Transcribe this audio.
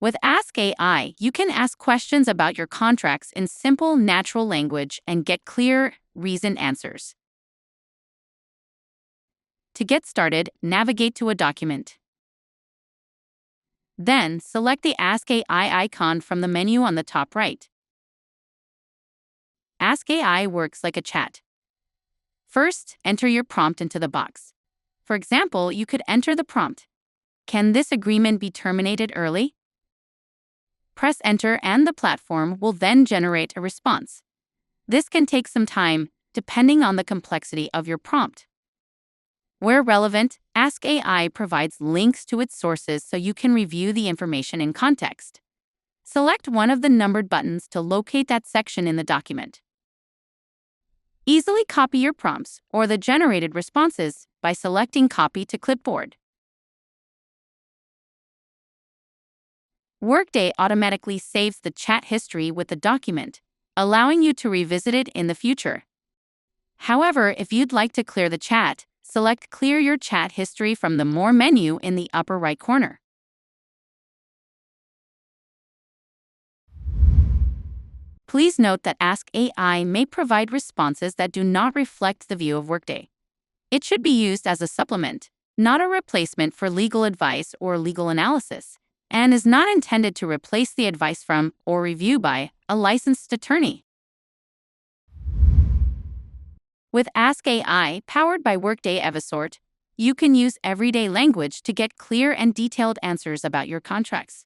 With Ask AI, you can ask questions about your contracts in simple, natural language and get clear, reasoned answers. To get started, navigate to a document. Then, select the Ask AI icon from the menu on the top right. Ask AI works like a chat. First, enter your prompt into the box. For example, you could enter the prompt: "Can this agreement be terminated early?" Press enter and the platform will then generate a response. This can take some time, depending on the complexity of your prompt. Where relevant, Ask AI provides links to its sources so you can review the information in context. Select one of the numbered buttons to locate that section in the document. Easily copy your prompts or the generated responses by selecting Copy to Clipboard. Workday automatically saves the chat history with the document, allowing you to revisit it in the future. However, if you'd like to clear the chat, select Clear Your Chat History from the More menu in the upper right corner. Please note that Ask AI may provide responses that do not reflect the view of Workday. It should be used as a supplement, not a replacement for legal advice or legal analysis, and is not intended to replace the advice from or review by a licensed attorney. With Ask AI, powered by Workday Evisort, you can use everyday language to get clear and detailed answers about your contracts.